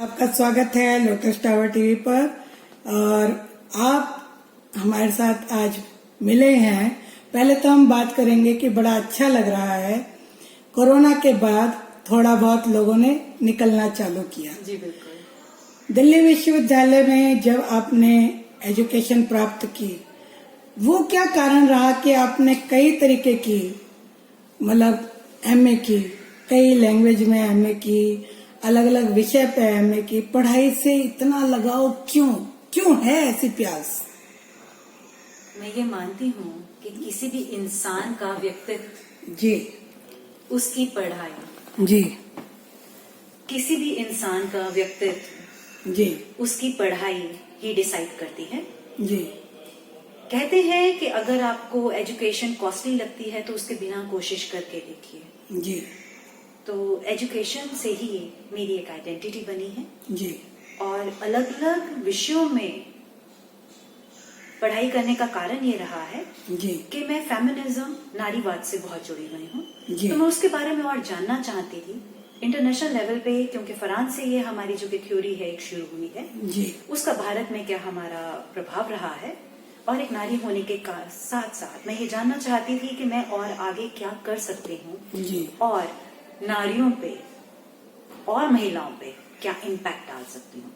आपका स्वागत है लोटस टावर टीवी पर। और आप हमारे साथ आज मिले हैं। पहले तो हम बात करेंगे कि बड़ा अच्छा लग रहा है, कोरोना के बाद थोड़ा बहुत लोगों ने निकलना चालू किया। जी बिल्कुल। दिल्ली विश्वविद्यालय में जब आपने एजुकेशन प्राप्त की, वो क्या कारण रहा कि आपने कई तरीके की मतलब एमए की, कई लैंग्वेज में एमए की, अलग अलग विषय पे एमए की, पढ़ाई से इतना लगाव क्यों है ऐसी प्यास? मैं ये मानती हूँ कि किसी भी इंसान का व्यक्तित्व जी उसकी पढ़ाई, जी किसी भी इंसान का व्यक्तित्व जी उसकी पढ़ाई ही डिसाइड करती है। जी कहते हैं कि अगर आपको एजुकेशन कॉस्टली लगती है तो उसके बिना कोशिश करके देखिए। जी तो एजुकेशन से ही मेरी एक आइडेंटिटी बनी है जी और अलग अलग विषयों में पढ़ाई करने का कारण ये रहा है जी कि मैं फेमिनिज्म, नारीवाद से बहुत जुड़ी हुई हूँ। जी। तो मैं उसके बारे में और जानना चाहती थी इंटरनेशनल लेवल पे, क्योंकि फ्रांस से ये हमारी जो कि थ्योरी है एक शुरू हुई है, जी उसका भारत में क्या हमारा प्रभाव रहा है। और एक नारी होने के साथ साथ मैं ये जानना चाहती थी कि मैं और आगे क्या कर सकती हूँ जी और नारियों पे और महिलाओं पे क्या इम्पैक्ट डाल सकती हूँ।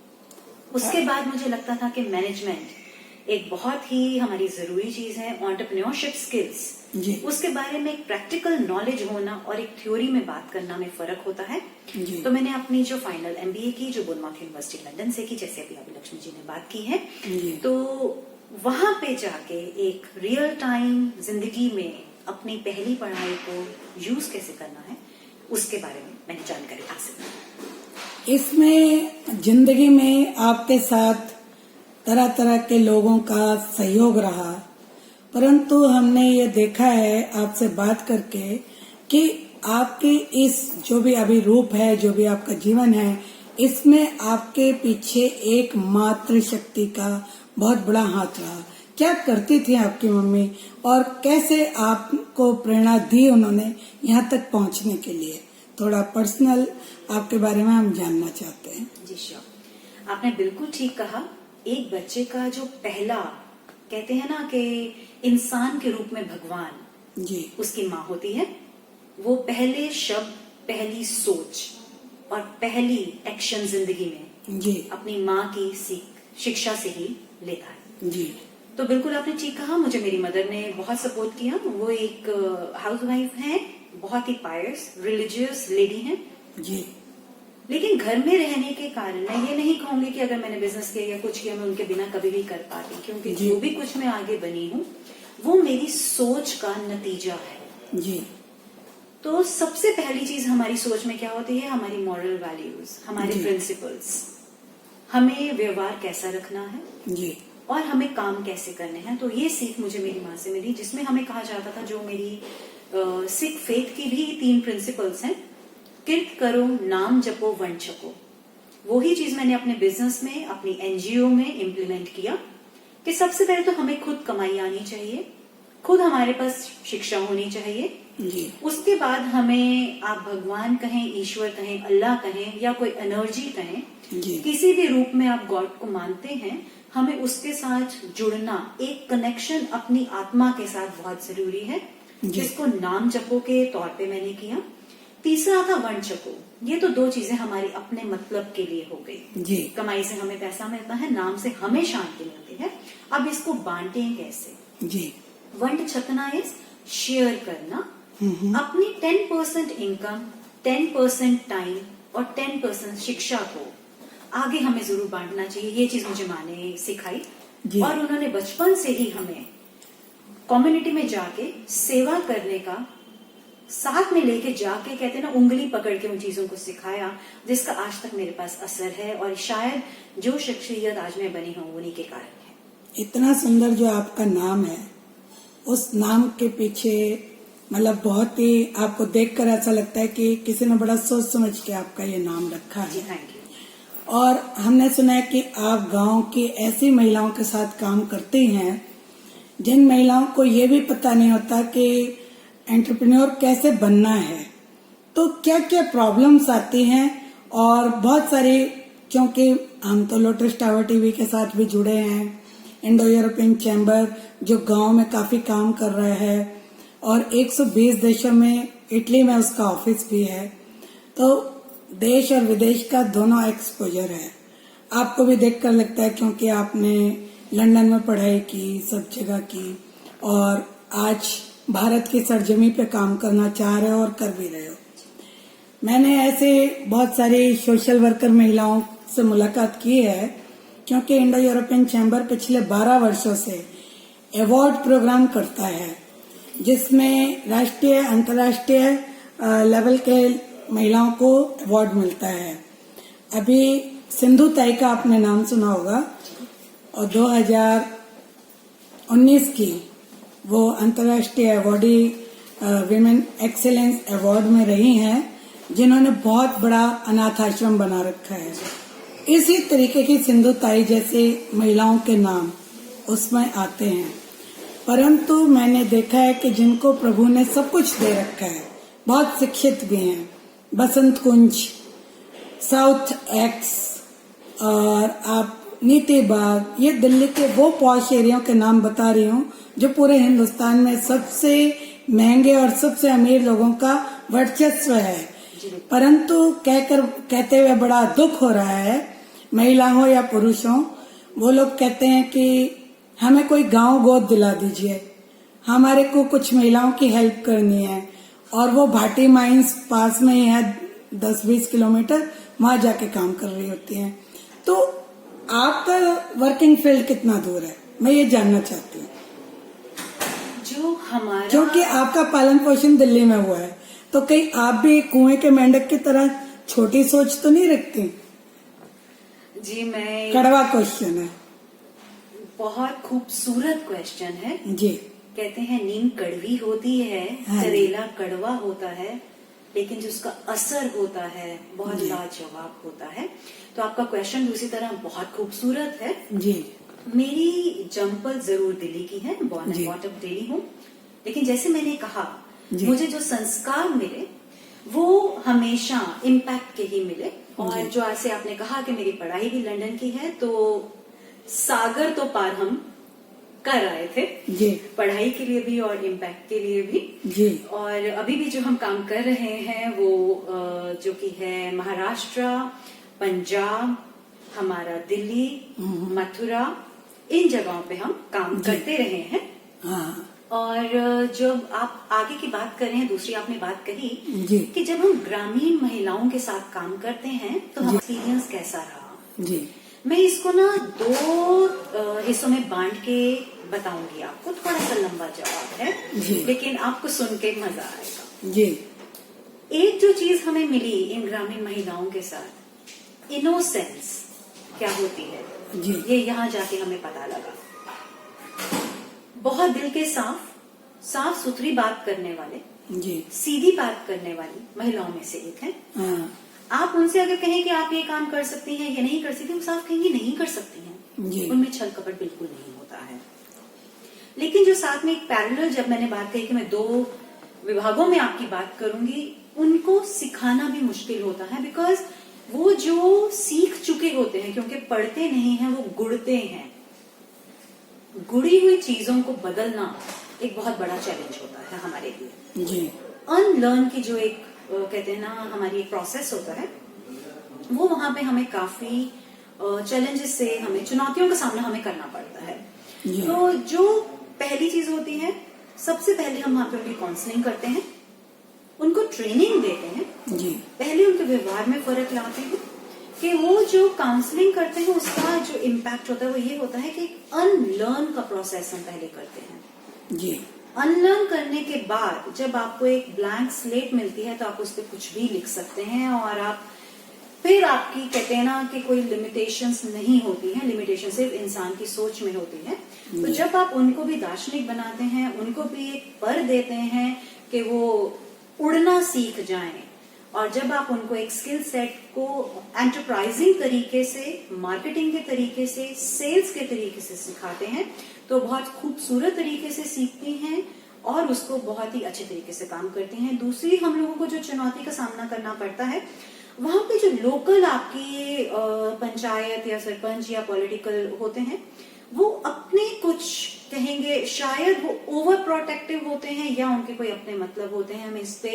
उसके बाद मुझे लगता था कि मैनेजमेंट एक बहुत ही हमारी जरूरी चीज है, एंटरप्रेन्योरशिप स्किल्स, जी उसके बारे में एक प्रैक्टिकल नॉलेज होना और एक थ्योरी में बात करना में फर्क होता है। जी। तो मैंने अपनी जो फाइनल एमबीए की, जो बोर्नमाउथ यूनिवर्सिटी लंदन से की, जैसे अभी लक्ष्मी जी ने बात की है, जी। तो वहां पे जाके एक रियल टाइम जिंदगी में अपनी पहली पढ़ाई को यूज कैसे करना है उसके बारे में मैंने जानकारी हासिल की। इसमें जिंदगी में आपके साथ तरह तरह के लोगों का सहयोग रहा, परंतु हमने ये देखा है आपसे बात करके कि आपके इस जो भी अभी रूप है, जो भी आपका जीवन है, इसमें आपके पीछे एक मातृशक्ति का बहुत बड़ा हाथ रहा। क्या करती थी आपकी मम्मी और कैसे आपको प्रेरणा दी उन्होंने यहाँ तक पहुँचने के लिए? थोड़ा पर्सनल आपके बारे में हम जानना चाहते हैं। जी श्योर, आपने बिल्कुल ठीक कहा। एक बच्चे का जो पहला, कहते हैं ना कि इंसान के रूप में भगवान जी उसकी माँ होती है। वो पहले शब्द, पहली सोच और पहली एक्शन जिंदगी में जी अपनी माँ की शिक्षा से ही लेता है। जी तो बिल्कुल आपने ठीक कहा। मुझे मेरी मदर ने बहुत सपोर्ट किया। वो एक हाउसवाइफ हैं, बहुत ही पायस रिलीजियस लेडी हैं, जी लेकिन घर में रहने के कारण मैं ये नहीं कहूंगी कि अगर मैंने बिजनेस किया या कुछ किया मैं उनके बिना कभी भी कर पाती, क्योंकि जी। जो भी कुछ मैं आगे बनी हूँ वो मेरी सोच का नतीजा है। जी तो सबसे पहली चीज हमारी सोच में क्या होती है? हमारी मॉरल वैल्यूज, हमारे जी। प्रिंसिपल्स, हमें व्यवहार कैसा रखना है जी और हमें काम कैसे करने हैं। तो ये सीख मुझे मेरी माँ से मिली, जिसमें हमें कहा जाता था, जो मेरी सिख फेथ की भी 3 प्रिंसिपल्स हैं, किर्त करो, नाम जपो, वन छको। वही चीज मैंने अपने बिजनेस में, अपनी एनजीओ में इम्प्लीमेंट किया कि सबसे पहले तो हमें खुद कमाई आनी चाहिए, खुद हमारे पास शिक्षा होनी चाहिए। जी उसके बाद हमें, आप भगवान कहें, ईश्वर कहें, अल्लाह कहें या कोई एनर्जी कहें, जी किसी भी रूप में आप गॉड को मानते हैं, हमें उसके साथ जुड़ना, एक कनेक्शन अपनी आत्मा के साथ बहुत जरूरी है, जिसको नाम जपो के तौर पे मैंने किया। तीसरा था वन चको। ये तो 2 चीजें हमारी अपने मतलब के लिए हो गई। जी कमाई से हमें पैसा मिलता है, नाम से हमें शांति मिलती है। अब इसको बांटें कैसे? जी वंड छकना इज शेयर करना, अपनी 10% इनकम, 10% टाइम और 10% शिक्षा को आगे हमें जरूर बांटना चाहिए। ये चीज मुझे माँ ने सिखाई और उन्होंने बचपन से ही हमें कम्युनिटी में जाके सेवा करने का, साथ में लेके जाके, कहते हैं ना, उंगली पकड़ के उन चीजों को सिखाया, जिसका आज तक मेरे पास असर है और शायद जो शख्सियत आज मैं बनी हूँ उन्हीं के कारण है। इतना सुंदर जो आपका नाम है, उस नाम के पीछे मतलब बहुत ही आपको देखकर ऐसा लगता है कि किसी ने बड़ा सोच समझ के आपका ये नाम रखा है। Thank you. और हमने सुना है कि आप गांव की ऐसी महिलाओं के साथ काम करती हैं जिन महिलाओं को ये भी पता नहीं होता कि एंटरप्रेन्योर कैसे बनना है। तो क्या क्या प्रॉब्लम्स आती हैं और बहुत सारी क्योंकि हम तो लोटस टावर टीवी के साथ भी जुड़े हैं, इंडो यूरोपियन चैम्बर जो गांव में काफी काम कर रहा है और 120 देशों में, इटली में उसका ऑफिस भी है। तो देश और विदेश का दोनों एक्सपोजर है। आपको भी देखकर लगता है क्योंकि आपने लंदन में पढ़ाई की, सब जगह की, और आज भारत की सरजमी पे काम करना चाह रहे हो और कर भी रहे हो। मैंने ऐसे बहुत सारी सोशल वर्कर महिलाओं से मुलाकात की है क्योंकि इंडो यूरोपियन चैम्बर पिछले 12 वर्षों से अवार्ड प्रोग्राम करता है जिसमें राष्ट्रीय अंतर्राष्ट्रीय लेवल के महिलाओं को अवार्ड मिलता है। अभी सिंधु ताई का आपने नाम सुना होगा और 2019 की वो अंतर्राष्ट्रीय अवार्डी विमेन एक्सीलेंस अवार्ड में रही हैं, जिन्होंने बहुत बड़ा अनाथ आश्रम बना रखा है। इसी तरीके की सिंधु ताई जैसे महिलाओं के नाम उसमें आते हैं। परंतु मैंने देखा है कि जिनको प्रभु ने सब कुछ दे रखा है, बहुत शिक्षित भी हैं, बसंत कुंज, साउथ एक्स और आप नीति बाग, ये दिल्ली के वो पॉश एरिया के नाम बता रही हूँ जो पूरे हिंदुस्तान में सबसे महंगे और सबसे अमीर लोगों का वर्चस्व है। परंतु कहते हुए बड़ा दुख हो रहा है, महिला हो या पुरुष हो, वो लोग कहते हैं कि हमें कोई गांव गोद दिला दीजिए, हमारे को कुछ महिलाओं की हेल्प करनी है, और वो भाटी माइंस पास में ही है 10-20 किलोमीटर, वहां जाके काम कर रही होती हैं। तो आपका वर्किंग फील्ड कितना दूर है, मैं ये जानना चाहती हूँ। जो हमारा, क्योंकि आपका पालन पोषण दिल्ली में हुआ है, तो कहीं आप भी कुएं के मेंढक की तरह छोटी सोच तो नहीं रखती? जी, मैं, कड़वा क्वेश्चन है, बहुत खूबसूरत क्वेश्चन है जी। कहते हैं नीम कड़वी होती है, हाँ, करेला कड़वा होता है, लेकिन जो उसका असर होता है बहुत जी। लाजवाब होता है। तो आपका क्वेश्चन उसी तरह बहुत खूबसूरत है। जी मेरी जंपल जरूर दिल्ली की है, बॉर्न जी। एंड बॉट अप दिल्ली हूँ, लेकिन जैसे मैंने कहा, जी। मुझे जो संस्कार मिले वो हमेशा इम्पैक्ट के ही मिले। और जी। जो ऐसे आपने कहा कि मेरी पढ़ाई भी लंदन की है, तो सागर तो पार हम कर आए थे, जी पढ़ाई के लिए भी और इम्पैक्ट के लिए भी। जी। और अभी भी जो हम काम कर रहे हैं वो जो कि है महाराष्ट्र, पंजाब, हमारा दिल्ली, मथुरा, इन जगहों पे हम काम करते रहे हैं। हाँ और जब आप आगे की बात कर रहे हैं, दूसरी आपने बात कही जी। कि जब हम ग्रामीण महिलाओं के साथ काम करते हैं तो हम एक्सपीरियंस कैसा रहा। जी। मैं इसको ना 2 हिस्सों में बांट के बताऊंगी आपको, थोड़ा सा लंबा जवाब है जी। लेकिन आपको सुन के मजा आएगा। जी। एक जो चीज हमें मिली इन ग्रामीण महिलाओं के साथ, इनोसेंस क्या होती है, जी। ये यहाँ जाके हमें पता लगा। बहुत दिल के साफ सुथरी बात करने वाले, जी। सीधी बात करने वाली महिलाओं में से एक है। हाँ आप उनसे अगर कहें कि आप ये काम कर सकती हैं या नहीं कर सकती, वो साफ कहेंगी नहीं कर सकती हैं। जी। उनमें छल कपट बिल्कुल नहीं होता है। लेकिन जो साथ में एक पैरेलल, जब मैंने बात कही कि मैं 2 विभागों में आपकी बात करूंगी, उनको सिखाना भी मुश्किल होता है, बिकॉज वो जो सीख चुके होते हैं, क्योंकि पढ़ते नहीं हैं, वो गुड़ते हैं। गुड़ी हुई चीजों को बदलना एक बहुत बड़ा चैलेंज होता है हमारे लिए। जी। अनलर्न की जो एक कहते हैं ना, हमारी एक प्रोसेस होता है, वो वहां पे हमें काफी चैलेंजेस से, हमें चुनौतियों का सामना हमें करना पड़ता है। जी। तो जो पहली चीज होती है, सबसे पहले हम वहां पे उनकी काउंसलिंग करते हैं, उनको ट्रेनिंग देते हैं। जी। पहले उनके व्यवहार में फर्क लाते हैं कि वो जो काउंसलिंग करते हैं उसका जो इम्पैक्ट होता है वो ये होता है कि अनलर्न का प्रोसेस हम पहले करते हैं। जी। अनलर्न करने के बाद जब आपको एक ब्लैंक स्लेट मिलती है तो आप उस पर कुछ भी लिख सकते हैं, और आप फिर आपकी कहते हैं ना कि कोई लिमिटेशंस नहीं होती हैं। लिमिटेशन सिर्फ इंसान की सोच में होती है। तो जब आप उनको भी दार्शनिक बनाते हैं, उनको भी एक पर देते हैं कि वो उड़ना सीख जाएं, और जब आप उनको एक स्किल सेट को एंटरप्राइजिंग तरीके से, मार्केटिंग के तरीके से, सेल्स के तरीके से सिखाते हैं, तो बहुत खूबसूरत तरीके से सीखती हैं और उसको बहुत ही अच्छे तरीके से काम करती हैं। दूसरी, हम लोगों को जो चुनौती का सामना करना पड़ता है, वहां पे जो लोकल आपकी पंचायत या सरपंच या पॉलिटिकल होते हैं, वो अपने कुछ कहेंगे, शायद वो ओवर प्रोटेक्टिव होते हैं या उनके कोई अपने मतलब होते हैं। हम इस पे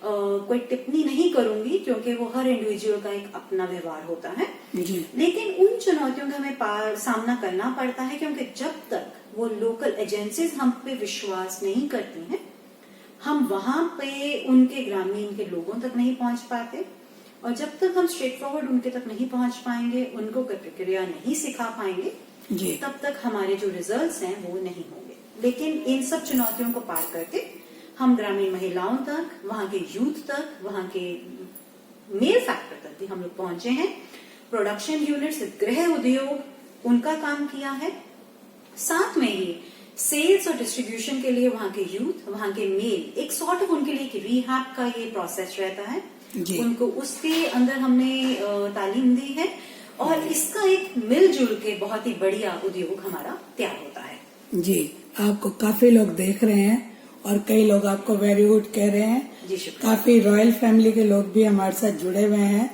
कोई टिप्पणी नहीं करूंगी क्योंकि वो हर इंडिविजुअल का एक अपना व्यवहार होता है। लेकिन उन चुनौतियों का हमें सामना करना पड़ता है क्योंकि जब तक वो लोकल एजेंसीज हम पे विश्वास नहीं करती हैं, हम वहां पे उनके ग्रामीण के लोगों तक नहीं पहुंच पाते, और जब तक हम स्ट्रेट फॉरवर्ड उनके तक नहीं पहुंच पाएंगे, उनको कोई प्रक्रिया नहीं सिखा पाएंगे, तब तक हमारे जो रिजल्ट्स हैं वो नहीं होंगे। लेकिन इन सब चुनौतियों को पार करके हम ग्रामीण महिलाओं तक, वहां के यूथ तक, वहां के मेल फैक्टर तक भी हम लोग पहुंचे हैं। प्रोडक्शन यूनिट्स, गृह उद्योग, उनका काम किया है। साथ में ही सेल्स और डिस्ट्रीब्यूशन के लिए वहां के यूथ, वहां के मेल, एक सॉर्ट ऑफ उनके लिए एक रिहैब का ये प्रोसेस रहता है, उनको उसके अंदर हमने तालीम दी है, और इसका एक मिलजुल के बहुत ही बढ़िया उद्योग हमारा तैयार होता है। जी, आपको काफी लोग देख रहे हैं और कई लोग आपको वेरी गुड कह रहे हैं। जी, शुक्रिया। काफी रॉयल फैमिली के लोग भी हमारे साथ जुड़े हुए हैं,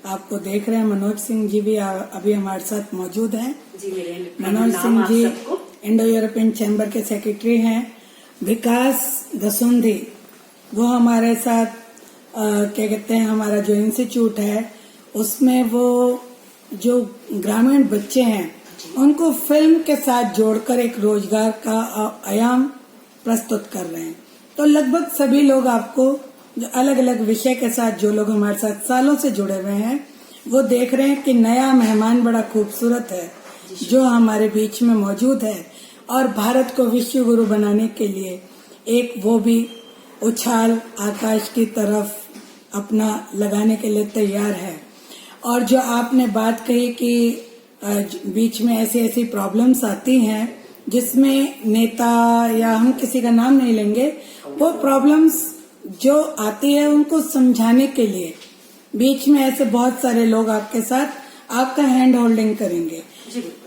आपको देख रहे हैं। मनोज सिंह जी भी अभी हमारे साथ मौजूद हैं। जी, मेरे Manoj Singh ji Indo European chamber के सेक्रेटरी हैं। विकास दसुंधी, वो हमारे साथ क्या कहते हैं, हमारा जो इंस्टीट्यूट है उसमें वो जो ग्रामीण बच्चे हैं उनको फिल्म के साथ जोड़कर एक रोजगार का आयाम प्रस्तुत कर रहे हैं। तो लगभग सभी लोग आपको जो अलग अलग विषय के साथ, जो लोग हमारे साथ सालों से जुड़े हुए हैं, वो देख रहे हैं कि नया मेहमान बड़ा खूबसूरत है जो हमारे बीच में मौजूद है, और भारत को विश्व गुरु बनाने के लिए एक वो भी उछाल आकाश की तरफ अपना लगाने के लिए तैयार है। और जो आपने बात कही कि बीच में ऐसी ऐसी प्रॉब्लम्स आती हैं जिसमें नेता या हम किसी का नाम नहीं लेंगे, वो प्रॉब्लम्स जो आती है उनको समझाने के लिए बीच में ऐसे बहुत सारे लोग आपके साथ आपका हैंड होल्डिंग करेंगे।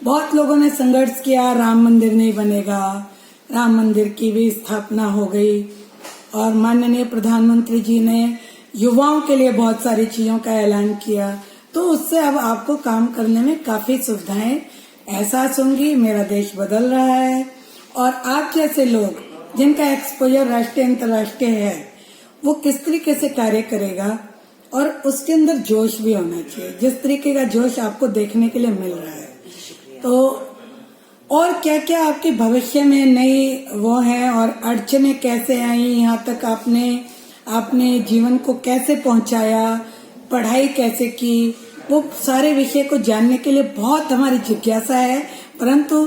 बहुत लोगों ने संघर्ष किया, राम मंदिर नहीं बनेगा, राम मंदिर की भी स्थापना हो गई, और माननीय प्रधानमंत्री जी ने युवाओं के लिए बहुत सारी चीजों का ऐलान किया, तो उससे अब आपको काम करने में काफी सुविधाएं एहसास होंगी। मेरा देश बदल रहा है, और आप जैसे लोग जिनका एक्सपोजर राष्ट्रीय अंतर्राष्ट्रीय है, वो किस तरीके से कार्य करेगा, और उसके अंदर जोश भी होना चाहिए, जिस तरीके का जोश आपको देखने के लिए मिल रहा है। तो और क्या क्या आपके भविष्य में नई वो है, और अड़चने कैसे आई, यहाँ तक आपने जीवन को कैसे पहुंचाया, पढ़ाई कैसे की, वो सारे विषय को जानने के लिए बहुत हमारी जिज्ञासा है। परंतु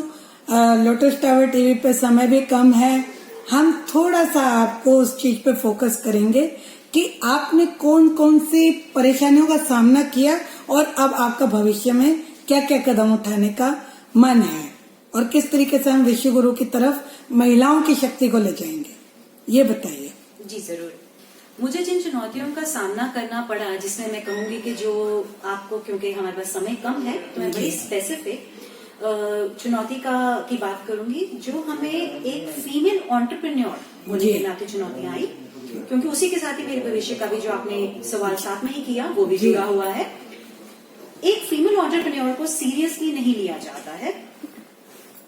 लोटस टावर टीवी पे समय भी कम है, हम थोड़ा सा आपको उस चीज पे फोकस करेंगे कि आपने कौन कौन सी परेशानियों का सामना किया, और अब आपका भविष्य में क्या क्या कदम उठाने का मन है, और किस तरीके से हम विश्व गुरु की तरफ महिलाओं की शक्ति को ले जाएंगे, ये बताइए। जी जरूर। मुझे जिन चुनौतियों का सामना करना पड़ा, जिसमें मैं कहूंगी कि जो आपको, क्योंकि हमारे पास समय कम है तो मैं बड़ी स्पेसिफिक चुनौती की बात करूंगी, जो हमें एक फीमेल एंटरप्रेन्योर होने के नाते चुनौतियां आई, क्योंकि उसी के साथ ही मेरे भविष्य का भी जो आपने सवाल साथ में ही किया वो भी जुड़ा हुआ है। एक फीमेल एंटरप्रेन्योर को सीरियसली नहीं लिया जाता है,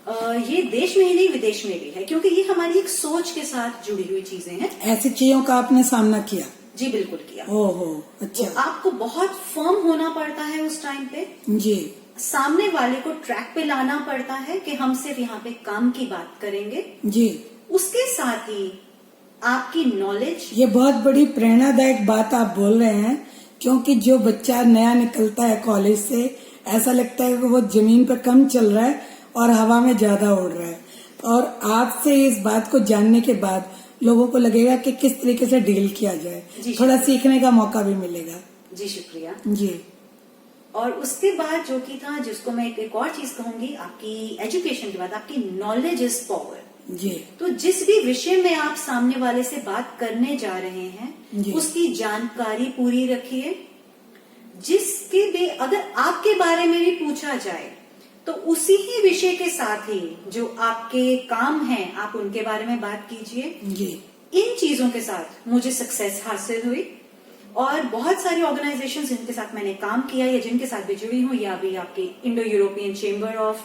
ये देश में ही नहीं विदेश में भी है, क्योंकि ये हमारी एक सोच के साथ जुड़ी हुई चीजें हैं। ऐसी चीजों का आपने सामना किया? जी बिल्कुल किया। ओहो, अच्छा। तो आपको बहुत फर्म होना पड़ता है उस टाइम पे। जी। सामने वाले को ट्रैक पे लाना पड़ता है कि हम सिर्फ यहाँ पे काम की बात करेंगे। जी। उसके साथ ही आपकी नॉलेज, ये बहुत बड़ी प्रेरणादायक बात आप बोल रहे हैं, क्योंकि जो बच्चा नया निकलता है कॉलेज से, ऐसा लगता है कि वो जमीन पर कम चल रहा है और हवा में ज्यादा उड़ रहा है, और आपसे इस बात को जानने के बाद लोगों को लगेगा कि किस तरीके से डील किया जाए, थोड़ा सीखने का मौका भी मिलेगा। जी शुक्रिया। जी। और उसके बाद जो कि था, जिसको मैं एक और चीज कहूंगी, आपकी एजुकेशन के बाद आपकी नॉलेज इज पावर। जी। तो जिस भी विषय में आप सामने वाले से बात करने जा रहे हैं, उसकी जानकारी पूरी रखिए। जिसके भी अगर आपके बारे में भी पूछा जाए तो उसी ही विषय के साथ ही जो आपके काम हैं, आप उनके बारे में बात कीजिए। जी। इन चीजों के साथ मुझे सक्सेस हासिल हुई, और बहुत सारी ऑर्गेनाइजेशंस जिनके साथ मैंने काम किया या जिनके साथ भी जुड़ी हूँ, या अभी आपके Indo European chamber of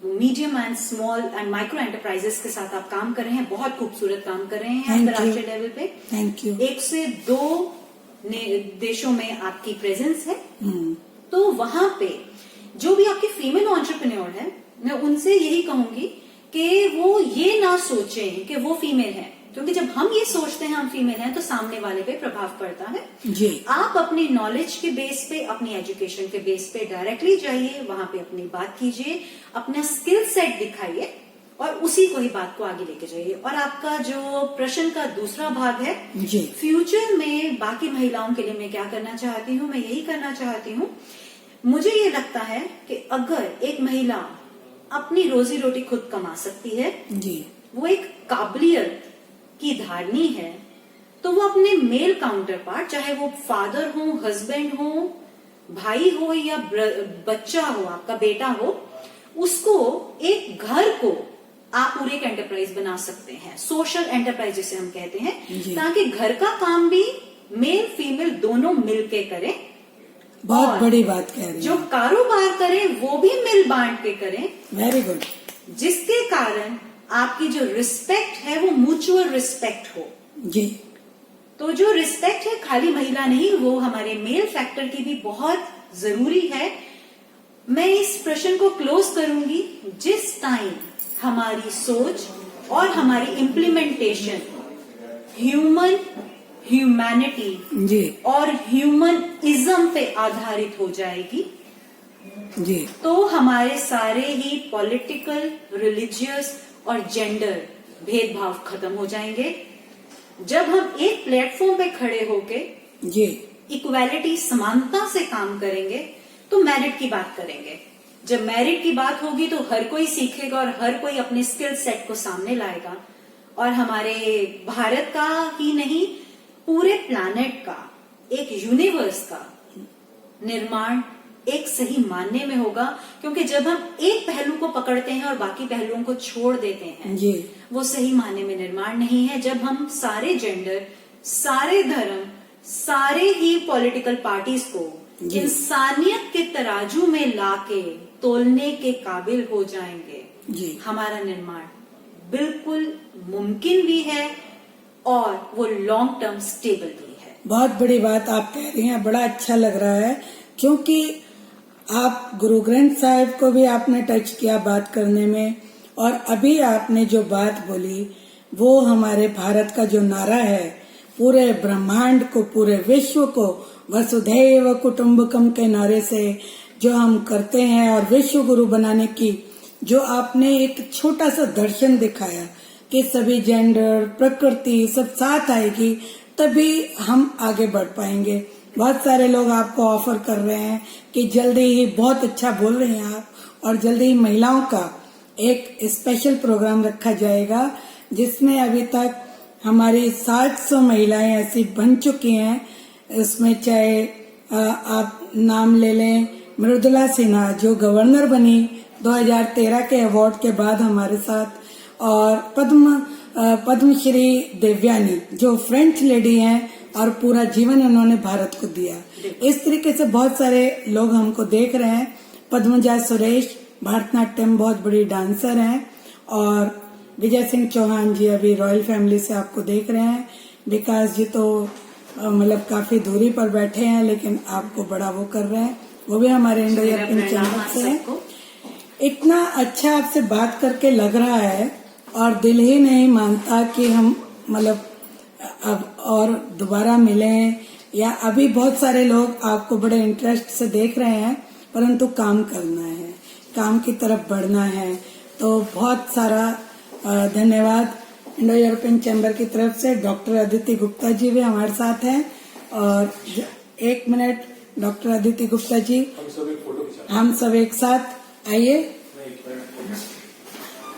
medium and small and micro enterprises के साथ आप काम कर रहे हैं, बहुत खूबसूरत काम कर रहे हैं अंतर्राष्ट्रीय लेवल पे। Thank you. 1 से 2 देशों में आपकी प्रेजेंस है। तो वहां पे जो भी आपके फीमेल एंटरप्रेन्योर है, मैं उनसे यही कहूंगी कि वो ये ना सोचें कि वो फीमेल है, क्योंकि जब हम ये सोचते हैं हम फीमेल हैं तो सामने वाले पे प्रभाव पड़ता है। जी। आप अपनी नॉलेज के बेस पे, अपनी एजुकेशन के बेस पे डायरेक्टली जाइए, वहां पे अपनी बात कीजिए, अपना स्किल सेट दिखाइए और उसी को ही बात को आगे लेके जाइए। और आपका जो प्रश्न का दूसरा भाग है, जी। फ्यूचर में बाकी महिलाओं के लिए मैं क्या करना चाहती हूँ, मैं यही करना चाहती हूँ। मुझे ये लगता है कि अगर एक महिला अपनी रोजी रोटी खुद कमा सकती है, जी। वो एक काबिलियत की धारणी है, तो वो अपने मेल काउंटर पार्ट, चाहे वो फादर हो, हस्बैंड हो, भाई हो या बच्चा हो, आपका बेटा हो, उसको एक घर को आप पूरे एक एंटरप्राइज बना सकते हैं। सोशल एंटरप्राइज जिसे हम कहते हैं, ताकि घर का काम भी मेल फीमेल दोनों मिलके करें। बहुत बड़ी बात कह रही हैं। जो कारोबार करें वो भी मिल बांट के करें। Very good. जिसके कारण आपकी जो रिस्पेक्ट है वो म्यूचुअल रिस्पेक्ट हो। जी। तो जो रिस्पेक्ट है खाली महिला नहीं, वो हमारे मेल फैक्टर की भी बहुत जरूरी है। मैं इस प्रश्न को क्लोज करूंगी, जिस टाइम हमारी सोच और हमारी इम्प्लीमेंटेशन ह्यूमैनिटी जी। और ह्यूमनिज्म पे आधारित हो जाएगी, जी। तो हमारे सारे ही पॉलिटिकल, रिलीजियस और जेंडर भेदभाव खत्म हो जाएंगे। जब हम एक प्लेटफॉर्म पे खड़े होके जी। इक्वालिटी, समानता से काम करेंगे, तो मेरिट की बात करेंगे। जब मेरिट की बात होगी तो हर कोई सीखेगा और हर कोई अपने स्किल सेट को सामने लाएगा। और हमारे भारत का ही नहीं, पूरे प्लैनेट का, एक यूनिवर्स का निर्माण एक सही मानने में होगा। क्योंकि जब हम एक पहलू को पकड़ते हैं और बाकी पहलुओं को छोड़ देते हैं, जी। वो सही मानने में निर्माण नहीं है। जब हम सारे जेंडर, सारे धर्म, सारे ही पॉलिटिकल पार्टीज को इंसानियत के तराजू में लाके तोलने के काबिल हो जाएंगे, जी। हमारा निर्माण बिल्कुल मुमकिन भी है और वो लॉन्ग टर्म स्टेबल भी है। बहुत बड़ी बात आप कह रही हैं, बड़ा अच्छा लग रहा है, क्योंकि आप गुरु ग्रंथ साहिब को भी आपने टच किया बात करने में, और अभी आपने जो बात बोली वो हमारे भारत का जो नारा है, पूरे ब्रह्मांड को, पूरे विश्व को वसुधैव कुटुंबकम के नारे से जो हम करते हैं, और विश्व गुरु बनाने की जो आपने एक छोटा सा दर्शन दिखाया कि सभी जेंडर, प्रकृति सब साथ आएगी, तभी हम आगे बढ़ पाएंगे। बहुत सारे लोग आपको ऑफर कर रहे हैं कि जल्दी ही, बहुत अच्छा बोल रहे हैं आप, और जल्दी ही महिलाओं का एक स्पेशल प्रोग्राम रखा जाएगा, जिसमें अभी तक हमारी 700 महिलाएं ऐसी बन चुकी हैं। उसमें चाहे आप नाम ले लें मृदुला सिन्हा, जो गवर्नर बनी 2013 के अवार्ड के बाद हमारे साथ, और पद्मश्री देवयानी जो फ्रेंच लेडी हैं और पूरा जीवन उन्होंने भारत को दिया। इस तरीके से बहुत सारे लोग हमको देख रहे हैं। पद्मजा सुरेश भारतनाट्यम बहुत बड़ी डांसर हैं, और विजय सिंह चौहान जी अभी रॉयल फैमिली से आपको देख रहे हैं। विकास जी तो मतलब काफी दूरी पर बैठे हैं, लेकिन आपको बड़ा वो कर रहे हैं, वो भी हमारे इंडो यूरोपियन चैनल से हैं। इतना अच्छा आपसे बात करके लग रहा है, और दिल ही नहीं मानता कि हम मतलब अब और दोबारा मिलें, या अभी बहुत सारे लोग आपको बड़े इंटरेस्ट से देख रहे हैं, परंतु काम करना है, काम की तरफ बढ़ना है। तो बहुत सारा धन्यवाद इंडो यूरोपियन चैम्बर की तरफ से। डॉक्टर अदिति गुप्ता जी भी हमारे साथ हैं, और 1 मिनट डॉक्टर अदिति गुप्ता जी, हम सब एक साथ आइए।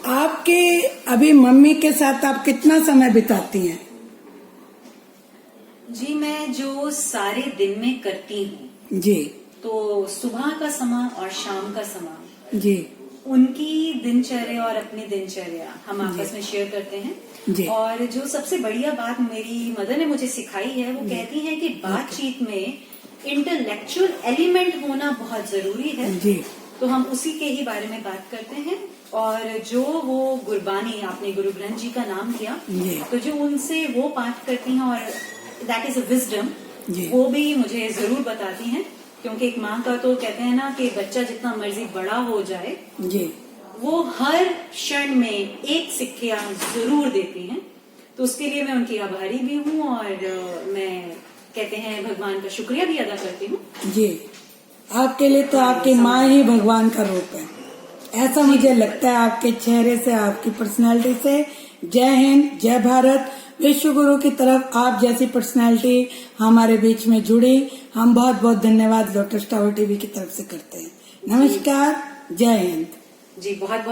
आपके अभी मम्मी के साथ आप कितना समय बिताती हैं? जी, मैं जो सारे दिन में करती हूँ, जी, तो सुबह का समय और शाम का समय जी, उनकी दिनचर्या और अपनी दिनचर्या हम आपस में शेयर करते जी। हैं। और जो सबसे बढ़िया बात मेरी मदर ने मुझे सिखाई है, वो कहती है कि बातचीत में इंटेलेक्चुअल एलिमेंट होना बहुत जरूरी है। जी तो हम उसी के ही बारे में बात करते हैं। और जो वो गुरबानी, आपने गुरु ग्रंथ जी का नाम किया, जी। तो जो उनसे वो पाठ करती हैं और दैट इज अ विजडम, जी। वो भी मुझे जरूर बताती हैं। क्योंकि एक माँ का तो कहते हैं ना कि बच्चा जितना मर्जी बड़ा हो जाए, जी वो हर क्षण में एक सिक्किया जरूर देती हैं। तो उसके लिए मैं उनकी आभारी भी हूँ और मैं कहते हैं भगवान का शुक्रिया भी अदा करती हूँ। जी, आपके लिए तो आपकी माँ ही भगवान का रूप है, ऐसा मुझे लगता है आपके चेहरे से, आपकी पर्सनालिटी से। जय हिंद, जय भारत। विश्व गुरु की तरफ आप जैसी पर्सनालिटी हमारे बीच में जुड़ी, हम बहुत बहुत धन्यवाद लोटस टावर टीवी की तरफ से करते हैं। नमस्कार, जय हिंद जी, बहुत बहुत